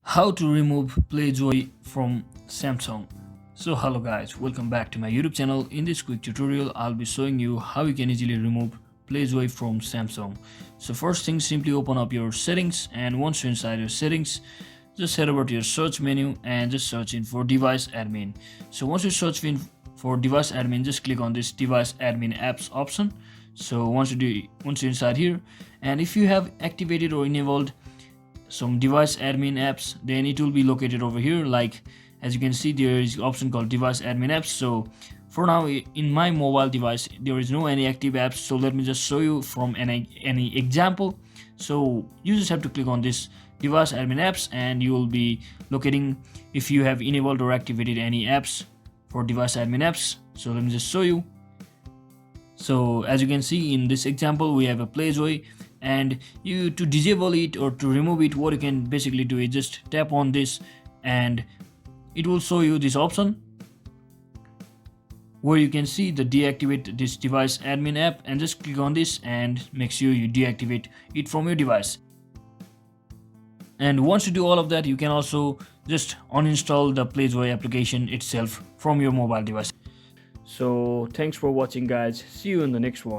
How to remove Playjoy from Samsung. So hello guys, welcome back to my YouTube channel. In this quick tutorial I'll be showing you how you can easily remove Playjoy from Samsung. So first thing, simply open up your settings, and once you're inside your settings, just head over to your search menu and just search in for device admin. So once you search in for device admin, just click on this device admin apps option. So once you're inside here, and if you have activated or enabled some device admin apps, then it will be located over here. Like as you can see, there is option called device admin apps. So for now in my mobile device there is no any active apps, so let me just show you from any example. So you just have to click on this device admin apps and you will be locating if you have enabled or activated any apps for device admin apps. So let me just show you. So as you can see in this example, we have a Playjoy, and you to disable it or to remove it, what you can basically do is just tap on this and it will show you this option where you can see the deactivate this device admin app, and just click on this and make sure you deactivate it from your device. And once you do all of that, you can also just uninstall the Playjoy application itself from your mobile device. So thanks for watching guys, see you in the next one.